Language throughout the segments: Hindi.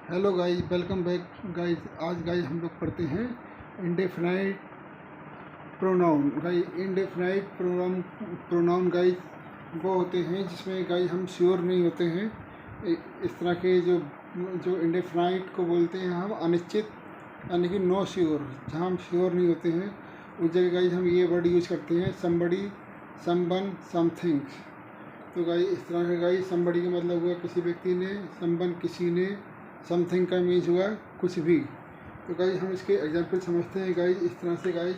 Hello guys, welcome back guys. आज गाइस हम लोग पढ़ते हैं indefinite pronoun. Guys indefinite pronoun guys वो होते हैं जिसमें गाइस हम श्योर नहीं होते हैं। इस तरह के जो जो इंडेफिनाइट को बोलते हैं हम अनिश्चित, यानी कि नो श्योर। जहाँ हम श्योर नहीं होते हैं उस जगह गाइस हम ये वर्ड यूज करते हैं, समबडी, समवन, समथिंग। तो गाइस इस तरह का गाइस समबडी का मतलब हुआ किसी व्यक्ति ने, समवन किसी ने, समथिंग का मीन्स हुआ कुछ भी। तो गाइस हम इसके एग्जाम्पल समझते हैं गाइस इस तरह से। गाइस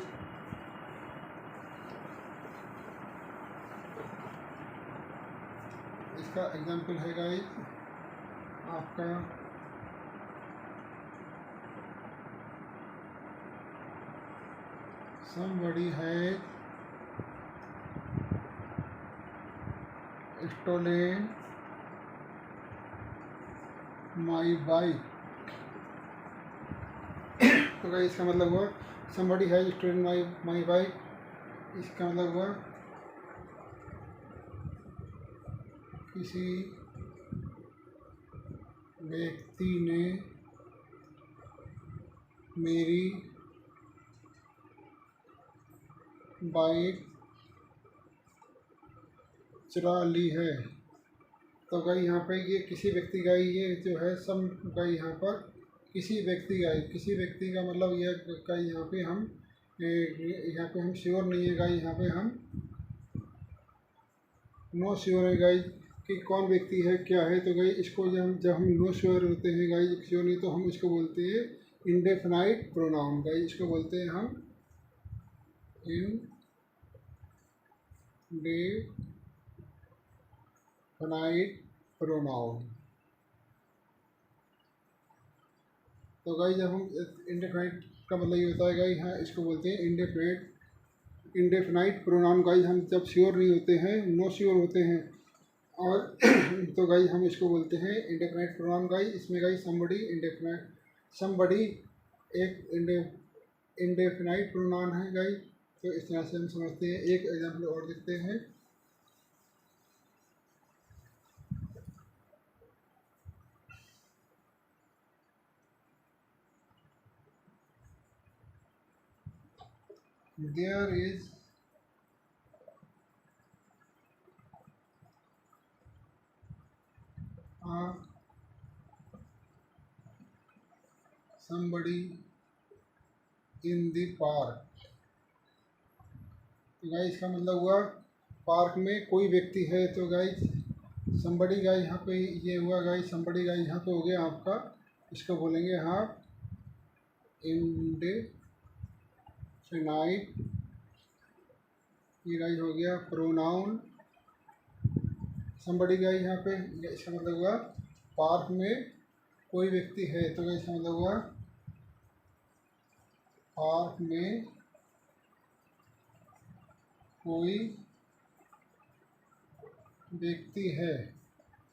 इसका एग्जाम्पल है गाइस आपका somebody has stolen my bike। तो गाइस इसका मतलब हुआ somebody has stolen my bike। इसका मतलब हुआ किसी व्यक्ति ने मेरी बाइक चुरा ली है। तो गाइस यहाँ पे ये किसी व्यक्ति का ये जो है सम गाइस यहाँ पर किसी व्यक्ति का मतलब यह गाइस यहाँ पे हम श्योर नहीं है गाइस। यहाँ पे हम नो श्योर है गाइस कि कौन व्यक्ति है क्या है। तो गाइस इसको जब हम नो श्योर होते हैं गाइस, श्योर नहीं, तो हम इसको बोलते हैं इंडेफिनाइट प्रोनाउन। गाइस इसको बोलते हैं हम इंडेफिनाइट प्रोनाउन। तो गाइस जब हम इंडेफिनाइट का मतलब ये होता है गाइस, हाँ इसको बोलते हैं इंडेफिनाइट प्रोनाउन। गाइस हम जब श्योर नहीं होते हैं, नो श्योर होते हैं, और तो गाइस हम इसको बोलते हैं इंडेफिनाइट प्रोनाउन। गाइस इसमें गाइस समबडी एक इंडेफिनाइट प्रोनाउन है गाइस। तो इस तरह से हम समझते हैं। एक एग्जाम्पल और देखते हैं। There is a somebody in the park। तो गाइस इसका मतलब हुआ पार्क में कोई व्यक्ति है। तो गाइस somebody गाइस यहाँ पे ये हुआ गाइस, somebody गाइस यहाँ पे हो गया आपका, इसको बोलेंगे हाँ इंडेफिनाइट। ये गाइस हो गया प्रोनाउन somebody गाइस यहाँ पे। इसका मतलब हुआ पार्क में कोई व्यक्ति है। तो गाइस इसका मतलब हुआ पार्क में कोई व्यक्ति है।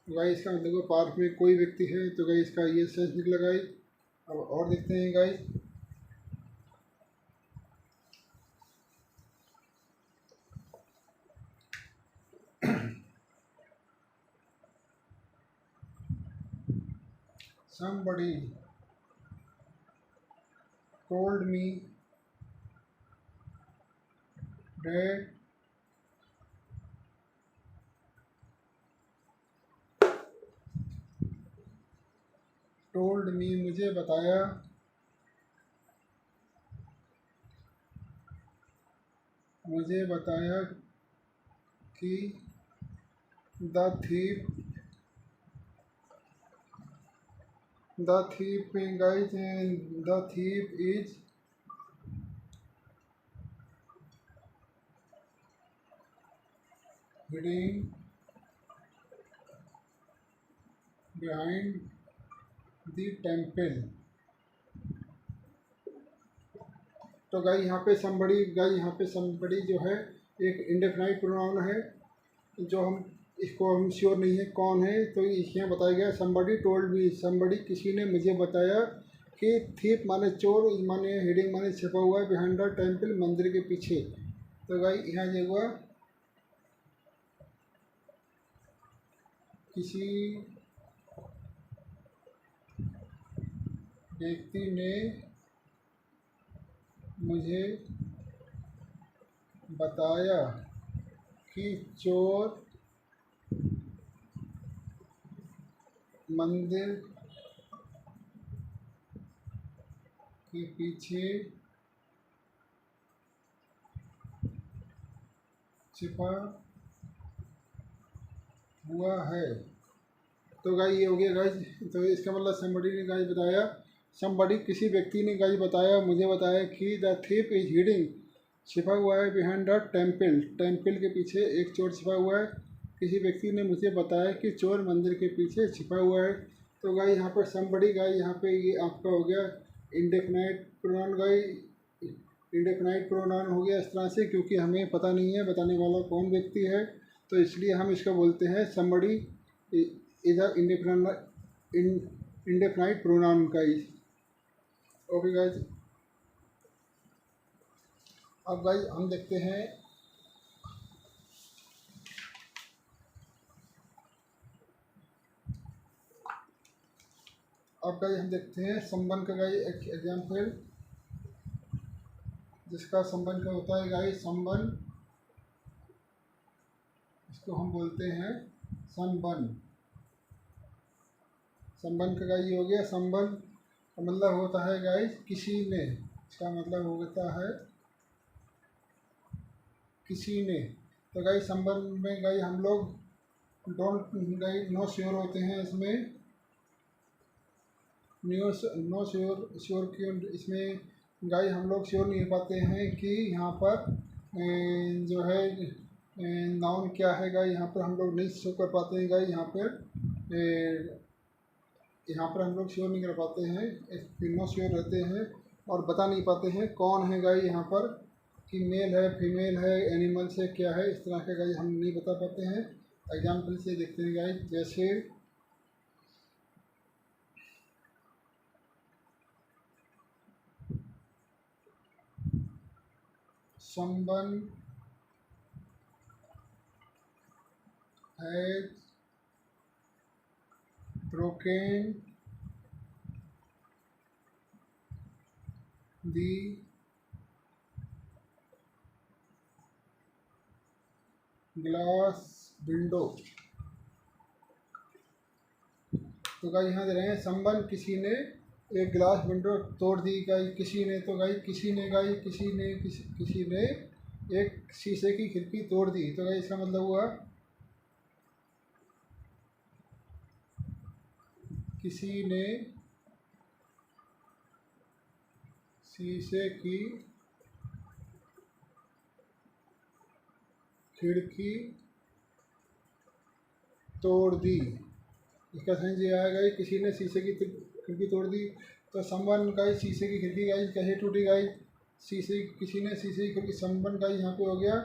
तो गाइस इसका मतलब हुआ पार्क में कोई व्यक्ति है। तो गाइस इसका ये सेंस निकला गाइस। अब और देखते हैं guys. somebody told me that मुझे बताया कि the thief guys the thief is hiding behind the temple। तो गाइस यहाँ पे somebody जो है एक इंडेफिनाइट प्रोनाउन है। जो हम इसको हम श्योर नहीं है कौन है। तो यहाँ बताया गया somebody told me, somebody किसी ने मुझे बताया कि thief माने चोर, माने हिडिंग माने छिपा हुआ है, behind the temple मंदिर के पीछे। तो गाइस यहाँ ये हुआ किसी व्यक्ति ने मुझे बताया कि चोर मंदिर के पीछे छिपा हुआ है। तो गाइस ये हो गया गाइस। तो इसका मतलब somebody ने गाइस बताया, somebody किसी व्यक्ति ने गाइस बताया, मुझे बताया कि द thief इज हिडिंग, छिपा हुआ है बिहाइंड द टेम्पल, टेम्पल के पीछे एक चोर छिपा हुआ है। किसी व्यक्ति ने मुझे बताया कि चोर मंदिर के पीछे छिपा हुआ है। तो गाइस यहाँ पर somebody गाइस यहाँ पे ये आपका हो गया indefinite pronoun guys, indefinite pronoun हो गया इस तरह से, क्योंकि हमें पता नहीं है बताने वाला कौन व्यक्ति है, तो इसलिए हम इसका बोलते हैं somebody is a indefinite pronoun guys. Okay guys, अब गाइस हम देखते हैं संबंध का गाइस एक एग्जाम्पल, जिसका संबंध का होता है गाइस संबंध, इसको हम बोलते हैं संबंध। संबंध का गाइस हो गया, संबंध का मतलब होता है गाइस किसी ने, इसका मतलब होता है किसी ने। तो गाइस संबंध में गाइस हम लोग डोंट गाइस नो श्योर होते हैं, इसमें नो श्योर क्यों, इसमें गाइस हम लोग श्योर नहीं पाते हैं कि यहाँ पर जो है नाउन क्या है गाइस, यहाँ पर हम लोग नहीं शो कर पाते हैं गाइस, यहाँ पर हम लोग श्योर नहीं कर पाते हैं, नो श्योर रहते हैं और बता नहीं पाते हैं कौन है गाइस यहाँ पर, कि मेल है फीमेल है एनिमल्स है क्या है, इस तरह के गाइस हम नहीं बता पाते हैं। एग्जाम्पल से देखते हैं गाइस, जैसे संबंध has broken the glass window। तो गाइस यहाँ दे रहे हैं संबंध किसी ने एक ग्लास विंडो तोड़ दी गाइस, किसी ने, तो गाइस किसी ने गाइस किसी ने एक शीशे की खिड़की तोड़ दी। तो गाइस इसका मतलब हुआ किसी ने शीशे की खिड़की तोड़ दी। इसका सेंस ये आएगा कि किसी ने शीशे की खिड़की तोड़ दी। तो संबंध गाइस शीशे की खिड़की गाइस कैसे टूटी गाइस, किसी ने शीशे की खिड़की, संबंध गाइस यहाँ पे हो गया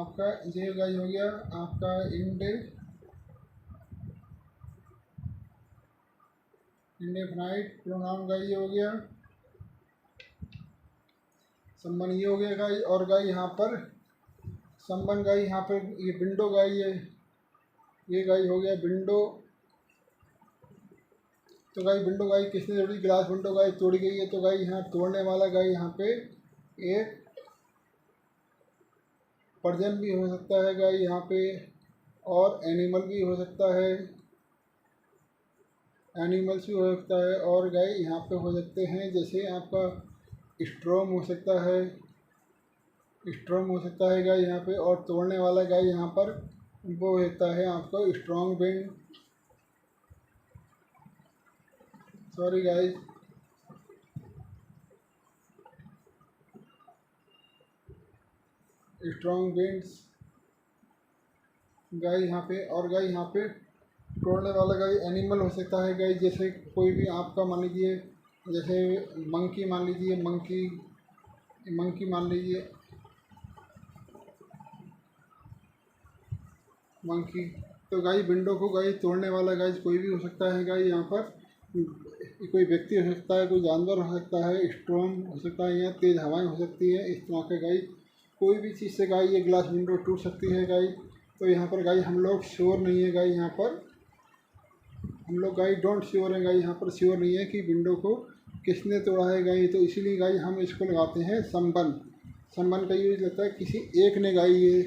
आपका, ये गाइस हो गया आपका इंडेफिनाइट प्रोनाउन गाइस ये हो गया, संबंध ये हो गया गाइस। और गाइस यहाँ पर संबंध गाइस यहाँ पर ये विंडो गाइस ये गाइस हो गया विंडो। तो गाइस विंडो गाइस किसने तोड़ी, ग्लास विंडो गाइस तोड़ी गई है। तो गाइस यहाँ तोड़ने वाला गाइस यहाँ पे एक पर्सन भी हो सकता है गाइस यहाँ पे, और एनिमल भी हो सकता है, एनिमल्स भी हो सकता है, और गाइस यहाँ पे हो सकते हैं जैसे आपका स्ट्रॉम हो सकता है, स्ट्रॉन्ग हो सकता है गाइस यहाँ पे। और तोड़ने वाला गाइस यहाँ पर वो होता है आपका strong wind, sorry guys strong winds guys यहाँ पे। और गाइस यहाँ पे तोड़ने वाला गाइस एनिमल हो सकता है गाइस, जैसे कोई भी आपका मान लीजिए, जैसे मंकी मान लीजिए, मंकी मान लीजिए, मंकी। तो गाइस विंडो को गाइस तोड़ने वाला गाइस कोई भी हो सकता है गाइस यहाँ पर, कोई व्यक्ति हो सकता है, कोई जानवर हो सकता है, स्ट्रॉम हो सकता है, या तेज़ हवाएं हो सकती है, इस तरह के गाइस कोई भी चीज़ से गाइस ये ग्लास विंडो टूट सकती है गाइस। तो यहाँ पर गाइस हम लोग श्योर नहीं है गाइस, यहाँ पर हम लोग गाइस डोंट श्योर है गाइस, यहाँ पर श्योर नहीं है कि विंडो को किसने तोड़ा है गाइस, तो इसीलिए गाइस हम इसको लगाते हैं समवन। समवन का यूज लगता है किसी एक ने गाइस ये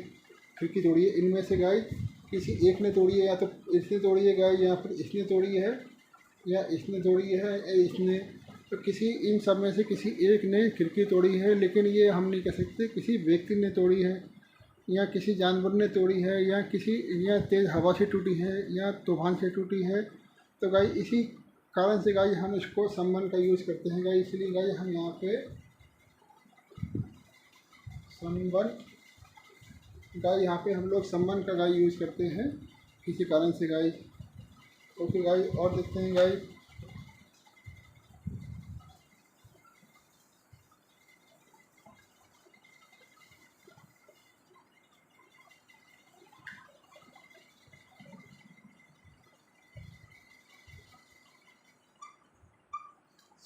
खिड़की तोड़ी है, इनमें से गाइस किसी एक ने तोड़ी है, या तो इसने तोड़ी है गाइस, या फिर इसने तोड़ी है, या इसने तोड़ी है, या इसने, तो किसी इन सब में से किसी एक ने खिड़की तोड़ी है। लेकिन ये हम नहीं कह सकते किसी व्यक्ति ने तोड़ी है, या किसी जानवर ने तोड़ी है, या किसी, या तेज़ हवा से टूटी है, या तूफान से टूटी है। तो गाइस इसी कारण से गाइस हम इसको समवन का यूज़ करते हैं गाइस, इसलिए गाइस हम यहाँ पे समवन गाइस, यहाँ पे हम लोग समवन का गाइस यूज़ करते हैं किसी कारण से गाइस। ओके गाइस, और देखते हैं guys.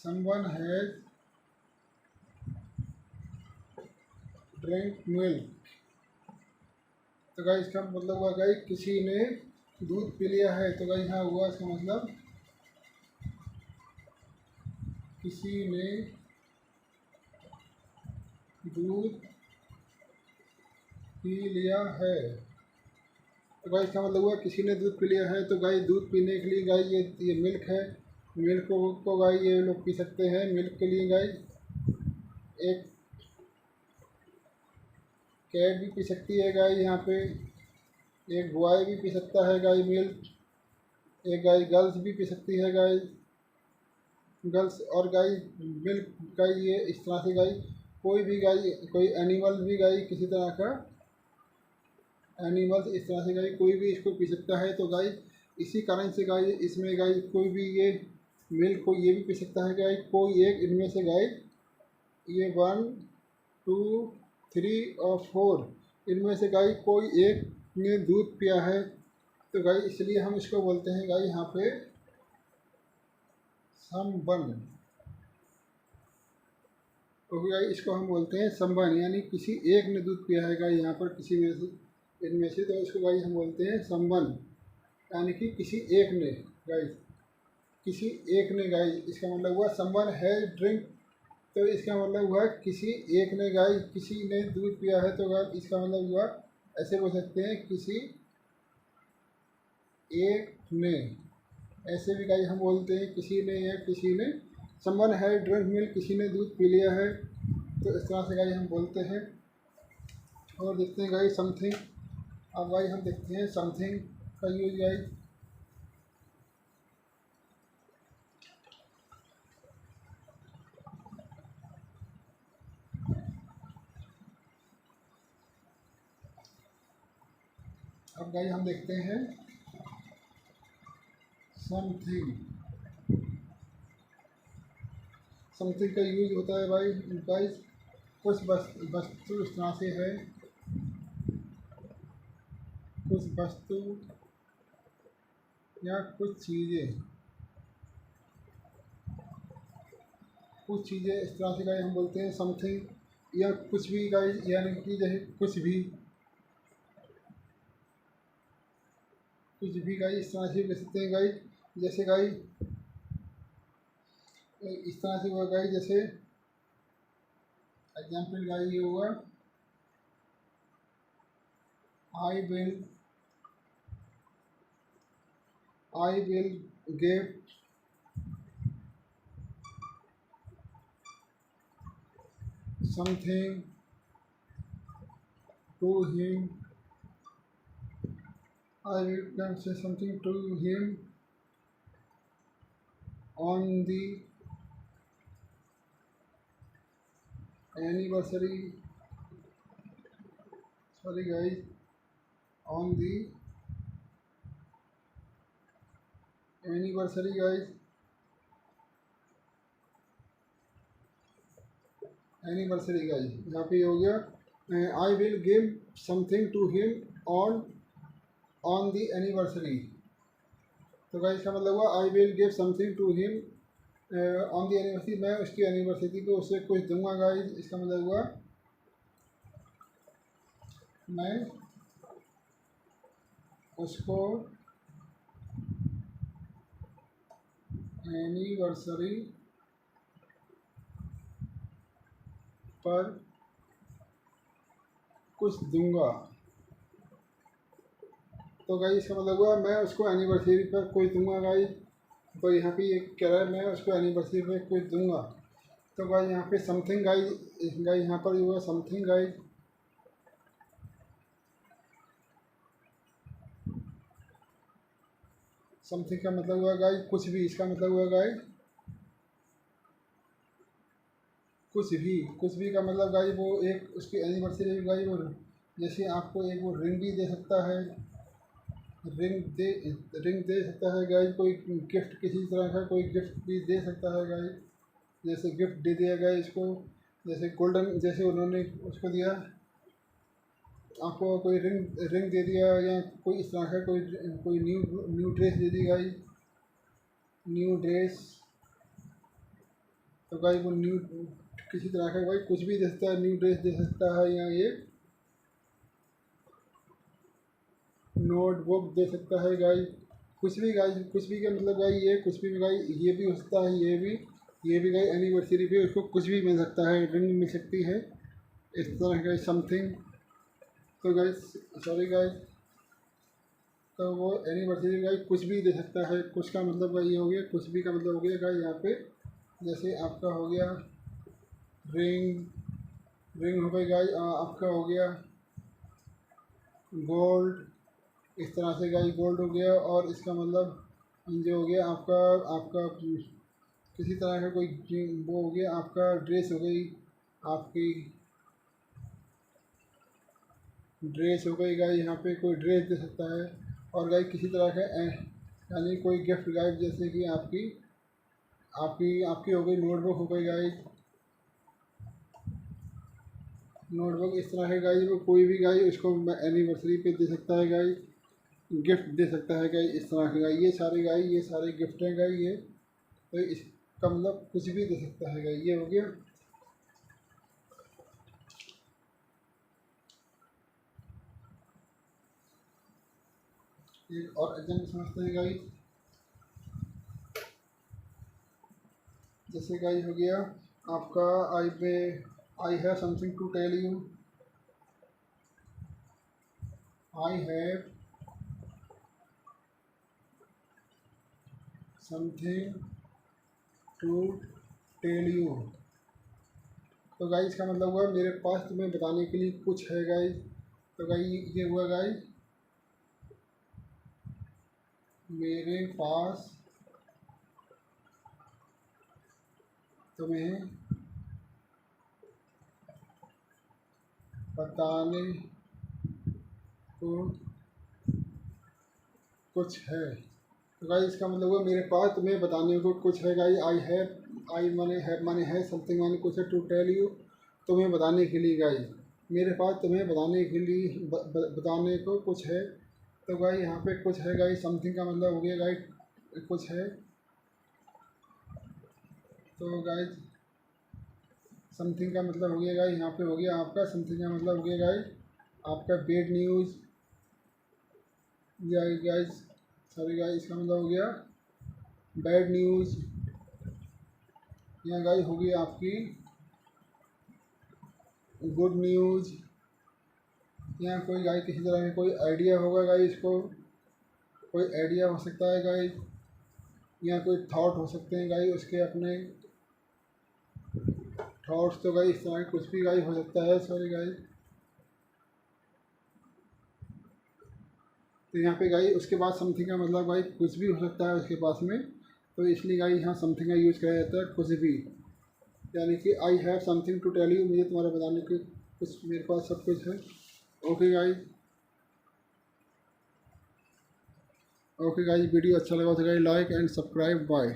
Someone has drank milk। तो गाइस इसका मतलब हुआ गाइस किसी ने दूध पी लिया है। तो गाइस यहाँ हुआ इसका मतलब किसी ने दूध पी लिया है। तो गाइस इसका मतलब हुआ किसी ने दूध पी लिया है। तो गाइस दूध पीने के लिए गाइस ये मिल्क है, मिल्क को गाइस ये लोग पी सकते हैं। मिल्क के लिए गाइस एक कैट भी पी सकती है गाइस, यहाँ पे एक बॉय भी पी सकता है गाइस मिल्क, एक गाइस गर्ल्स भी पी सकती है गाइस, गर्ल्स। और गाइस मिल्क गाइस ये इस तरह से गाइस कोई भी गाइस, कोई एनिमल भी गाइस, किसी तरह का एनिमल्स इस तरह से गाइस कोई भी इसको पी सकता है। तो गाइस इसी कारण से गाइस इसमें गाइस कोई भी ये मिल्क को ये भी पी सकता है गाइस, कोई एक इनमें से गाइस ये 1 2 3 और 4 इनमें से गाइस कोई एक ने दूध पिया है। तो गाइस इसलिए हम इसको बोलते हैं गाइस यहाँ पे समवन। तो गाइस इसको हम बोलते हैं समवन, यानी किसी एक ने दूध पिया है गाइस यहाँ पर किसी में से, इनमें से। तो इसको गाइस हम बोलते हैं समवन, यानी कि किसी एक ने गाइस, किसी एक ने गाइस, इसका मतलब हुआ समवन हैज ड्रिंक। तो इसका मतलब हुआ किसी एक ने गाइस, किसी ने दूध पिया है। तो गाइस इसका मतलब हुआ ऐसे बोल सकते हैं किसी एक ने, ऐसे भी गाइस हम बोलते हैं किसी ने, या किसी ने समवन हैज ड्रिंक मिल्क, किसी ने दूध पी लिया है। तो इस तरह से गाइस हम बोलते हैं। और देखते हैं गाइस समथिंग। अब गाइस हम देखते हैं समथिंग का यूज गाइस। अब गाइस हम देखते हैं समथिंग। समथिंग का यूज होता है भाई गाइस कुछ वस्तु इस तरह से है, कुछ वस्तु या कुछ चीज़ें, कुछ चीज़ें इस तरह से गाइस हम बोलते हैं समथिंग, या कुछ भी गाइस, यानी कि जैसे कुछ भी गाइस इस तरह से कह सकते हैं गाइस। जैसे गाइस इस तरह से हुआ गाइस, जैसे एग्जाम्पल गाइस ये हुआ I will give something to him, I will say something to him on the anniversary, sorry guys, on the anniversary guys, anniversary guys यहाँ पे हो गया I will give something to him on the anniversary. तो गाइस इसका मतलब हुआ I will give something to him on the anniversary, मैं उसकी एनिवर्सरी को उससे कुछ दूंगा गाइस। इसका मतलब हुआ मैं उसको एनिवर्सरी पर कुछ दूंगा। तो गाइस इसका मतलब हुआ मैं उसको एनिवर्सरी पर कुछ दूंगा गाइस। तो यहाँ पे ये कह रहा है मैं उसको एनिवर्सरी पर कुछ दूंगा। तो गाइस यहाँ पे समथिंग गाइस यहाँ पर हुआ समथिंग गाइस। समथिंग का मतलब हुआ गाइस कुछ भी। इसका मतलब हुआ गाइस कुछ भी का मतलब गाइस वो एक उसकी एनिवर्सरी गाइस वो जैसे आपको एक वो रिंग भी दे सकता है। रिंग दे सकता है गाइस। कोई गिफ्ट किसी तरह का कोई गिफ्ट भी दे सकता है गाइस। जैसे गिफ्ट दे दिया गया इसको, जैसे गोल्डन जैसे उन्होंने उसको दिया आपको कोई रिंग दे दिया, या कोई इस तरह का कोई न्यू ड्रेस दे दी गाइस। न्यू ड्रेस तो गाइस वो न्यू किसी तरह का भाई कुछ भी दे सकता है। न्यू ड्रेस दे सकता है, या ये नोटबुक दे सकता है गाइस। कुछ भी गाइस, कुछ भी का मतलब गाइस ये कुछ भी गाइस ये भी हो सकता है। ये भी गाइस एनिवर्सरी पे उसको कुछ भी मिल सकता है। रिंग मिल सकती है इस तरह का समथिंग। तो गाइस सॉरी गाइस, तो वो एनिवर्सरी गाइस कुछ भी दे सकता है। कुछ का मतलब गाइस ये हो गया, कुछ भी का मतलब हो गया गाइस यहाँ पे। जैसे आपका हो गया रिंग हो गई गाइस, आपका हो गया गोल्ड। इस तरह से गाइस गोल्ड हो गया। और इसका मतलब जो हो गया आपका आपका किसी तरह का कोई वो हो गया आपका ड्रेस हो गई। आपकी ड्रेस हो गई गाइस, यहाँ पे कोई ड्रेस दे सकता है। और गाइस किसी तरह का यानी कोई गिफ्ट गाइस, जैसे कि आपकी आपकी आपकी हो गई नोटबुक हो गई गाइस। नोटबुक इस तरह है गाइस, वो कोई भी गाइस उसको एनिवर्सरी पे दे सकता है गाइस। गिफ्ट दे सकता है गाइस इस तरह के गाइस। ये सारे गिफ्ट हैं गाइस ये। तो इसका मतलब कुछ भी दे सकता है गाइस। ये हो गया। एक और एग्जाम्पल समझते हैं गाइस। जैसे गाइस हो गया आपका I have something to tell you. I have something to tell you. तो गाइस इसका मतलब हुआ मेरे पास तुम्हें बताने के लिए कुछ है गाइस। तो गाइस ये हुआ गाइस मेरे पास तुम्हें बताने को कुछ है। तो गाइस इसका मतलब हुआ मेरे पास तुम्हें बताने को कुछ है गाइस। आई माने है समथिंग माने कुछ है, टू टेल यू तुम्हें बताने के लिए गाइस। मेरे पास तुम्हें बताने के लिए बताने को कुछ है। तो गाइस यहाँ पे कुछ है गाइस। समथिंग का मतलब हो गया गाइस कुछ है। तो गाइस समथिंग का मतलब हो गया गाइस यहाँ पे हो गया आपका समथिंग का मतलब हो गया गाइस आपका bad news. Guys sorry guys इसका मतलब हो गया बैड न्यूज़। यहाँ गाइस होगी आपकी गुड न्यूज़। यहाँ कोई गाइस किसी तरह का कोई आइडिया होगा गाइस, इसको कोई आइडिया हो सकता है गाइस। यहाँ कोई थॉट हो सकते हैं गाइस उसके अपने थॉट्स। तो गाइस इस तरह कुछ भी गाइस हो सकता है। Sorry guys. तो यहाँ पे गाइस उसके बाद समथिंग का मतलब गाइस कुछ भी हो सकता है उसके पास में। तो इसलिए गाइस यहाँ समथिंग का यूज़ किया जाता है कुछ भी। यानी कि I have something to tell you, मुझे तुम्हारा बताने के कुछ मेरे पास सब कुछ है। ओके गाइस, वीडियो अच्छा लगा तो guys like and subscribe. Bye.